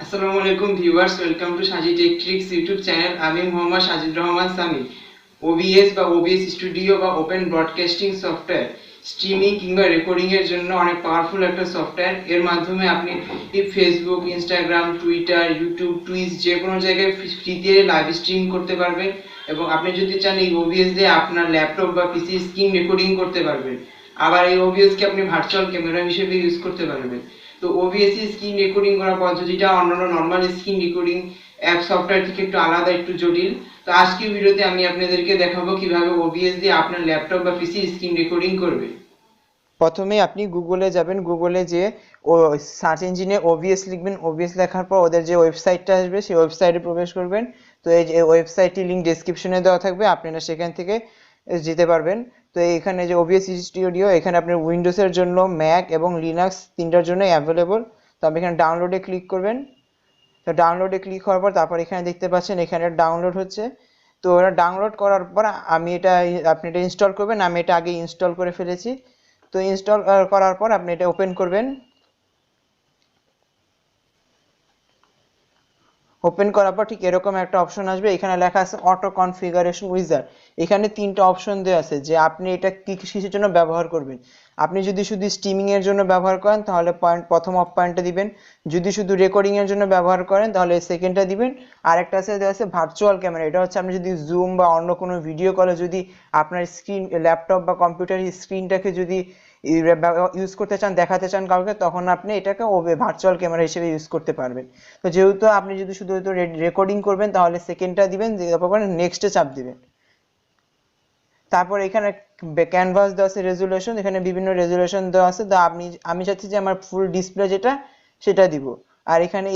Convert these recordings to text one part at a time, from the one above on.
আসসালামু আলাইকুম viewers, welcome to Sajid Techtricks YouTube channel. আমি মোহাম্মদ সাজিদ রহমান সামি। ওবিএস বা ওবিএস স্টুডিও বা ওপেন ব্রডকাস্টিং সফটওয়্যার স্ট্রিমিং কিংবা রেকর্ডিং এর জন্য অনেক পাওয়ারফুল একটা সফটওয়্যার। এর মাধ্যমে আপনি Facebook, Instagram, Twitter, YouTube, Twitch যে কোনো জায়গায় ফ্রিতে লাইভ স্ট্রিম করতে পারবেন। এবং আপনি যদি চান এই ওবিএস দিয়ে আপনার ল্যাপটপ বা পিসি স্ক্রিন রেকর্ডিং করতে পারবেন। আবার এই ওবিএস কে আপনি ভার্চুয়াল ক্যামেরা হিসেবে ইউজ করতে পারবেন। তো ওবিএস স্ক্রিন রেকর্ডিং করার পদ্ধতিটা অন্যান্য normal screen recording app software থেকে একটু আলাদা, একটু জটিল। তো আজকের ভিডিওতে আমি আপনাদেরকে দেখাবো কিভাবে ওবিএস দিয়ে আপনার ল্যাপটপ বা পিসি স্ক্রিন রেকর্ডিং করবে। প্রথমে আপনি গুগলে যাবেন, গুগলে যে ও সার্চ ইঞ্জিনে ওবিএস লিখবেন, ওবিএস লেখার পর ওদের যে ওয়েবসাইটটা আসবে সেই ওয়েবসাইটে প্রবেশ করবেন। তো এই যে ওয়েবসাইটটির লিঙ্ক ডেসক্রিপশনে দেওয়া থাকবে, আপনারা সেখান থেকে যেতে পারবেন। তো এখানে যে ওবিএস স্টুডিও, এখানে আপনার উইন্ডোজের জন্য, ম্যাক এবং লিনাক্স তিনটার জন্য অ্যাভেলেবল। তো আপনি এখানে ডাউনলোডে ক্লিক করবেন। তো ডাউনলোডে ক্লিক হওয়ার পর তারপর এখানে দেখতে পাচ্ছেন এখানে ডাউনলোড হচ্ছে। তো ওরা ডাউনলোড করার পর আপনি এটা ইনস্টল করবেন। আমি এটা আগে ইনস্টল করে ফেলেছি। তো ইনস্টল করার পর আপনি এটা ওপেন করবেন। ওপেন করার পর ঠিক এরকম একটা অপশন আসবে, এখানে লেখা আছে অটো কনফিগারেশন উইজার্ড। এখানে তিনটা অপশন দেওয়া আছে যে আপনি এটা কিসের জন্য ব্যবহার করবেন। আপনি যদি শুধু স্ট্রিমিং এর জন্য ব্যবহার করেন তাহলে প্রথম অফ পয়েন্টটা দিবেন। যদি শুধু রেকর্ডিং এর জন্য ব্যবহার করেন তাহলে সেকেন্ডটা দিবেন। আর একটা আছে দেওয়া আছে ভার্চুয়াল ক্যামেরা। এটা হচ্ছে আপনি যদি জুম বা অন্য কোনো ভিডিও কলে যদি আপনার স্ক্রিন, ল্যাপটপ বা কম্পিউটারের স্ক্রিনটাকে যদি ইউজ করতে চান, দেখাতে চান কাউকে, তখন আপনি এটাকে ভার্চুয়াল ক্যামেরা হিসেবে ইউজ করতে পারবেন। তো যেহেতু আপনি যদি শুধু রেকর্ডিং করবেন তাহলে সেকেন্ডটা দিবেন, তারপর নেক্সটে চাপ দিবেন। তারপর এখানে ক্যানভাস দেওয়া আছে রেজুলেশন, এখানে বিভিন্ন রেজুলেশন দেওয়া আছে। তো আমি চাচ্ছি যে আমার ফুল ডিসপ্লে যেটা সেটা দিব। আর এখানে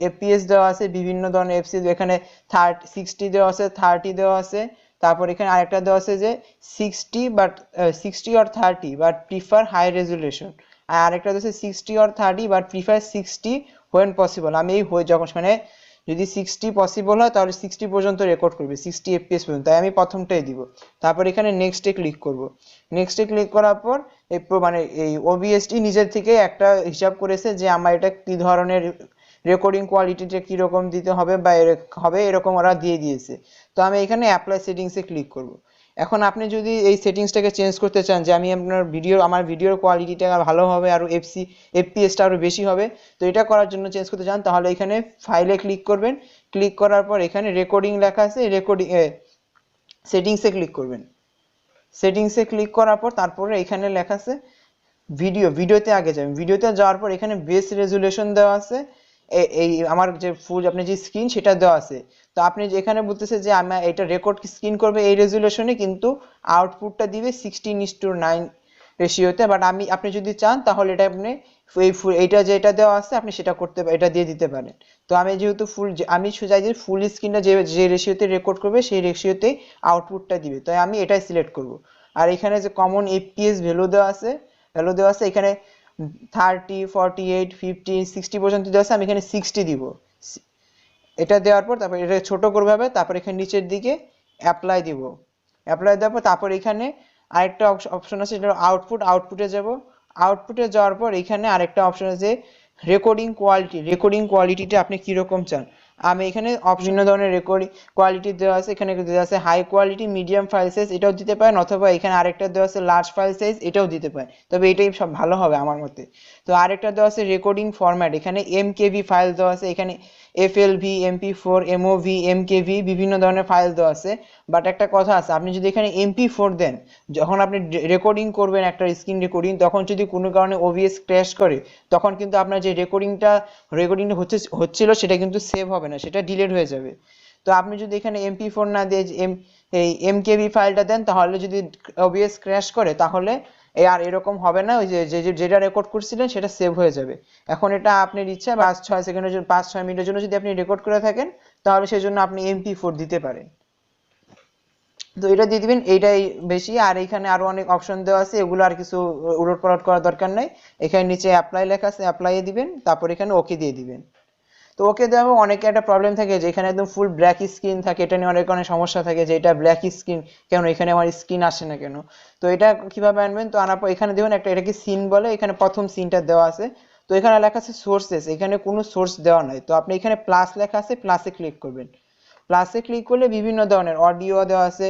এফপিএস দেওয়া আছে, বিভিন্ন ধরনের এফপিএস, এখানে 60 দেওয়া আছে, 30 দেওয়া আছে। তারপর এখানে আরেকটা দেওয়া আছে যে 60 or 30 but prefer high resolution. আর আরেকটা দেওয়া আছে 60 or 30 but prefer 60 when possible. আমি এই যখন মানে যদি 60 পসিবল হয় তাহলে 60 পর্যন্ত রেকর্ড করবে, 60 এফপিএস পর্যন্ত। তাই আমি প্রথমটাই দিব। তারপর এখানে নেক্সটে ক্লিক করব। নেক্সটে ক্লিক করার পর এই ওবিএসটি নিজের থেকে একটা হিসাব করেছে যে আমার এটা কি ধরনের রেকর্ডিং কোয়ালিটিটা কীরকম দিতে হবে বা এরকম ওরা দিয়ে দিয়েছে। তো আমি এখানে অ্যাপ্লাই সেটিংসে ক্লিক করব। এখন আপনি যদি এই সেটিংসটাকে চেঞ্জ করতে চান যে আমি আমার ভিডিওর কোয়ালিটিটা ভালো হবে, আর এফপিএসটা আরও বেশি হবে, তো এটা করার জন্য চেঞ্জ করতে চান তাহলে এখানে ফাইলে ক্লিক করবেন। ক্লিক করার পর এখানে রেকর্ডিং লেখা আছে, সেটিংসে ক্লিক করবেন। সেটিংসে ক্লিক করার পর তারপরে এখানে লেখা আছে ভিডিওতে আগে যাবেন। ভিডিওতে যাওয়ার পর এখানে বেস রেজুলেশন দেওয়া আছে, এই আমার যে ফুল আপনি যে স্ক্রিন সেটা দেওয়া আছে। তো আপনি এখানে বলতেছে যে আমি এটা রেকর্ড স্ক্রিন করবে এই রেজুলেশনে, কিন্তু আউটপুটটা দিবে 16:9 রেশিওতে। বাট আপনি যদি চান তাহলে এটা আপনি এইটা যেটা দেওয়া আছে আপনি সেটা এটা দিয়ে দিতে পারেন। তো আমি যেহেতু আমি চাই যে ফুল স্ক্রিনটা যে রেশিওতে রেকর্ড করবে সেই রেশিওতেই আউটপুটটা দিবে, তাই আমি এটাই সিলেক্ট করব। আর এখানে যে কমন এফপিএস ভ্যালু দেওয়া আছে এখানে 30, 48, 50, 60 পর্যন্ত দেওয়া আছে। আমি এখানে 60 দিব। এটা দেওয়ার পর তারপর এটা ছোট করবে হবে। তারপর এখানে নিচের দিকে অ্যাপ্লাই দিব। অ্যাপ্লাই দেওয়ার পর তারপর এখানে আরেকটা অপশন আছে, সেটা আউটপুটে যাব। আউটপুটে যাওয়ার পর এখানে আরেকটা অপশন আছে রেকর্ডিং কোয়ালিটিটা আপনি কীরকম চান। আমি এখানে বিভিন্ন ধরনের রেকর্ডিং কোয়ালিটি দেওয়া আছে। এখানে দেওয়া আছে high quality, medium file size, এটাও দিতে পারেন, অথবা এখানে আরেকটা দেওয়া আছে লার্জ ফাইল সাইজ, এটাও দিতে পারেন। তবে এটাই সব ভালো হবে আমার মতে। তো আরেকটা দেওয়া আছে রেকর্ডিং ফরম্যাট, এখানে এমকেভি ফাইল দেওয়া আছে, এখানে এফএলভি, এমপি4, এমওভি, এমকেভি বিভিন্ন ধরনের ফাইল দেওয়া আছে। বাট একটা কথা আছে, আপনি যদি এখানে এমপি4 দেন, যখন আপনি রেকর্ডিং করবেন একটা স্ক্রিন রেকর্ডিং, তখন যদি কোনো কারণে ওবিএস ক্র্যাশ করে, তখন কিন্তু আপনার যে রেকর্ডিংটা হচ্ছিল সেটা কিন্তু সেভ হবে না, সেটা ডিলিট হয়ে যাবে। তো আপনি যদি এখানে এমপি4 না দিয়ে এই এমকেবি ফাইলটা দেন, তাহলে যদি ওবিএস ক্র্যাশ করে তাহলে আর এরকম হবে না। ওই যেটা রেকর্ড করছিলেন সেটা সেভ হয়ে যাবে। এখন এটা আপনার ইচ্ছা, 5-6 সেকেন্ডের জন্য, 5-6 মিনিটের জন্য যদি আপনি রেকর্ড করে থাকেন তাহলে সেজন্য আপনি এমপি4 দিতে পারেন। তো এটা দিয়ে দিবেন, এইটাই বেশি। আর এখানে আরো অনেক অপশন দেওয়া আছে, এগুলো আর কিছু উলটপালট করার দরকার নাই। এখানে নিচে অ্যাপ্লাই লেখা আছে, অ্যাপ্লাই দিবেন, তারপর এখানে ওকে দিয়ে দিবেন। তো ওকে দেওয়া অনেকে একটা প্রবলেম থাকে যে এখানে একদম ফুল ব্ল্যাক স্ক্রিন থাকে, এটা নিয়ে অনেক সমস্যা থাকে যে এটা ব্ল্যাক স্ক্রিন কেন, এখানে আমার স্ক্রিন আসে না কেন। তো এটা কিভাবে আনবেন, তো আনার পর এখানে দেখুন এটাকে সিন বলে, এখানে প্রথম সিনটা দেওয়া আছে। তো এখানে লেখা আছে সোর্সেস, এখানে কোনো সোর্স দেওয়া নাই। তো আপনি এখানে প্লাস লেখা আছে, প্লাসে ক্লিক করবেন। প্লাসে ক্লিক করলে বিভিন্ন ধরনের অডিও দেওয়া আছে,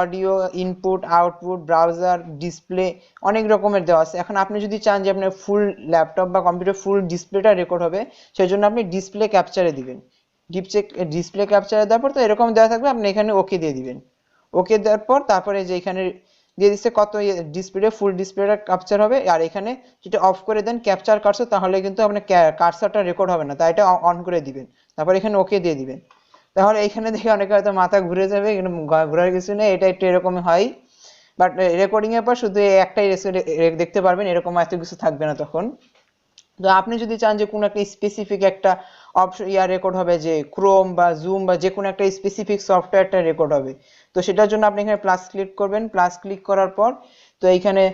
audio input, output, browser, display, অনেক রকমের দেওয়া আছে। এখন আপনি যদি চান যে আপনার ফুল ল্যাপটপ বা কম্পিউটার ফুল ডিসপ্লেটা রেকর্ড হবে, সেই জন্য আপনি ডিসপ্লে ক্যাপচারে দিবেন। ডিসপ্লে ক্যাপচারে দেওয়ার পর তো এরকম দেওয়া থাকবে, আপনি এখানে ওকে দিয়ে দিবেন। ওকে দেওয়ার পর তারপরে যে এখানে দিয়ে দিচ্ছে কত ডিসপ্লে, ফুল ডিসপ্লেটা ক্যাপচার হবে। আর এখানে যেটা অফ করে দেন ক্যাপচার কার্সর, তাহলে কিন্তু আপনার কার্সরটা রেকর্ড হবে না, তাই এটা অন করে দিবেন। তারপর এখানে ওকে দিয়ে দিবেন। তাহলে এখানে দেখে অনেকে হয়তো মাথা ঘুরে যাবে, কিন্তু ঘোরার কিছু নেই, এটা একটু এরকম হয়। বাট রেকর্ডিং এর পর শুধু একটাই দেখতে পারবেন, এরকম এত কিছু থাকবে না তখন। তো আপনি যদি চান যে কোনো একটা স্পেসিফিক একটা অপশন রেকর্ড হবে, যে ক্রোম বা জুম বা যে কোনো একটা স্পেসিফিক সফটওয়্যারটা রেকর্ড হবে, তো সেটার জন্য আপনি এখানে প্লাস ক্লিক করবেন। প্লাস ক্লিক করার পর তো এখানে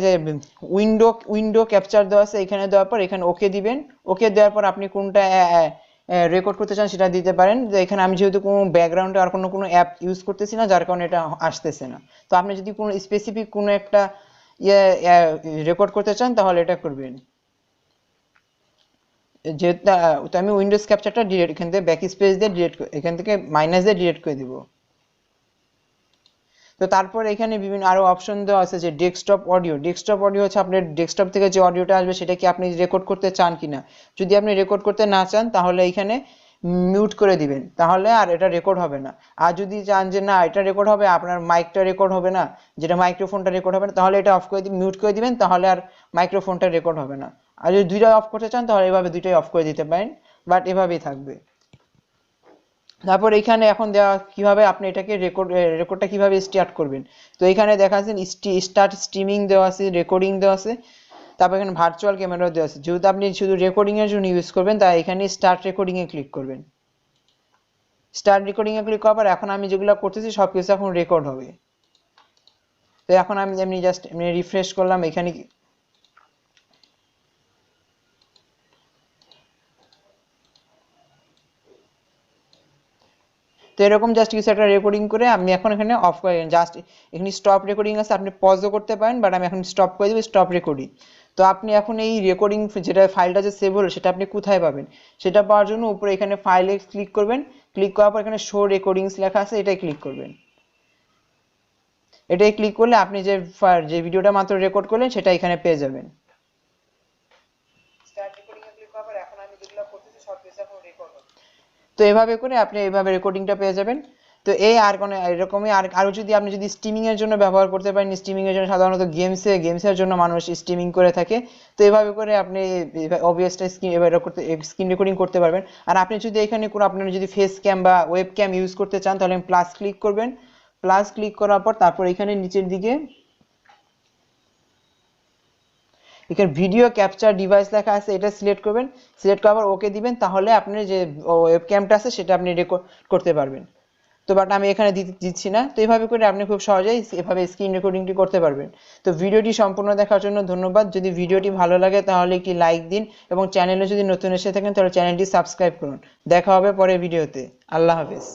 যে উইন্ডো ক্যাপচার দেওয়া আছে, এখানে দেওয়ার পর এখানে ওকে দিবেন। ওকে দেওয়ার পর আপনি কোনটা রেকর্ড করতে চান সেটা দিতে পারেন। যে এখানে আমি যেহেতু কোনো ব্যাকগ্রাউন্ডে আর কোনো অ্যাপ ইউজ করতেছি না, যার কারণে এটা আসতেছে না। তো আপনি যদি কোনো স্পেসিফিক কোনো একটা রেকর্ড করতে চান তাহলে এটা করবেন। যেহেতু তো আমি উইন্ডোজ ক্যাপচারটা ডিলিট, এখান থেকে ব্যাক স্পেস দিয়ে ডিলিট, এখান থেকে মাইনাস দিয়ে ডিলিট করে দিব। তো তারপর এখানে বিভিন্ন আরো অপশন দেওয়া আছে, যে ডেস্কটপ অডিও। ডেস্কটপ অডিও হচ্ছে আপনার ডেস্কটপ থেকে যে অডিওটা আসবে সেটা কি আপনি রেকর্ড করতে চান কিনা। যদি আপনি রেকর্ড করতে না চান তাহলে এখানে মিউট করে দিবেন, তাহলে আর এটা রেকর্ড হবে না। আর যদি চান যে না এটা রেকর্ড হবে, আপনার মাইকটা রেকর্ড হবে না, যেটা মাইক্রোফোনটা রেকর্ড হবে না, তাহলে এটা অফ করে মিউট করে দিবেন, তাহলে আর মাইক্রোফোনটা রেকর্ড হবে না। আর যদি দুইটাই অফ করতে চান তাহলে এভাবে দুইটাই অফ করে দিতে পারেন, বাট এভাবেই থাকবে। তারপর এখানে এখন দেওয়া কিভাবে আপনি এটাকে রেকর্ডটা কিভাবে স্টার্ট করবেন। তো এখানে দেখা যাচ্ছে স্টার্ট স্ট্রিমিং দেওয়া আছে, রেকর্ডিং দেওয়া আছে, তারপর এখানে ভার্চুয়াল ক্যামেরা দেওয়া আছে। যেহেতু আপনি শুধু রেকর্ডিং এর জন্য ইউজ করবেন, তাই এখানে স্টার্ট রেকর্ডিং এ ক্লিক করবেন। স্টার্ট রেকর্ডিং এ ক্লিক করার পর এখন আমি যেগুলো করতেছি সবকিছু এখন রেকর্ড হবে। তো এখন আমি এমনি জাস্ট রিফ্রেশ করলাম এখানে। তো এরকম জাস্ট কিছু একটা রেকর্ডিং করে আমি এখন এখানে অফ করে জাস্ট এখানে স্টপ রেকর্ডিং আছে, আপনি পজও করতে পারেন, বাট আমি এখন স্টপ করে দিব, স্টপ রেকর্ডিং। তো আপনি এখন এই রেকর্ডিং যেটা ফাইলটা যে সেভ হলো সেটা আপনি কোথায় পাবেন, সেটা পাওয়ার জন্য উপরে এখানে ফাইলে ক্লিক করবেন। ক্লিক করার পর এখানে শো রেকর্ডিংস লেখা আছে, এটাই ক্লিক করবেন। এটাই ক্লিক করলে আপনি যে ভিডিওটা মাত্র রেকর্ড করলেন সেটা এখানে পেয়ে যাবেন। স্টার্ট রেকর্ডিং এ ক্লিক করার পর এখন আমি যেগুলো করতেছি সবকিছু এখন রেকর্ড হবে। তো এভাবে করে আপনি এইভাবে রেকর্ডিংটা পেয়ে যাবেন। তো এই আর কোনো এরকমই আরো যদি আপনি যদি স্ট্রিমিং এর জন্য ব্যবহার করতে পারেন, স্ট্রিমিং এর জন্য সাধারণত গেমসের জন্য মানুষ স্ট্রিমিং করে থাকে। তো এভাবে করে আপনি ওবিএসটা স্ক্রিন রেকর্ডিং করতে পারবেন। আর আপনি যদি এখানে কোনো আপনার যদি ফেস ক্যাম বা ওয়েব ক্যাম ইউজ করতে চান তাহলে প্লাস ক্লিক করবেন। প্লাস ক্লিক করার পর তারপর এখানে নিচের দিকে এখানে ভিডিও ক্যাপচার ডিভাইস লেখা আছে, এটা সিলেক্ট করবেন। সিলেক্ট করার পর ওকে দিবেন, তাহলে আপনার যে ওয়েব ক্যামটা আছে সেটা আপনি রেকর্ড করতে পারবেন। তো বাট আমি এখানে দিচ্ছি না। তো এইভাবে করে আপনি খুব সহজেই এভাবে স্ক্রিন রেকর্ডিংটি করতে পারবেন। তো ভিডিওটি সম্পূর্ণ দেখার জন্য ধন্যবাদ। যদি ভিডিওটি ভালো লাগে তাহলে একটি লাইক দিন, এবং চ্যানেলে যদি নতুন এসে থাকেন তাহলে চ্যানেলটি সাবস্ক্রাইব করুন। দেখা হবে পরের ভিডিওতে। আল্লাহ হাফেজ।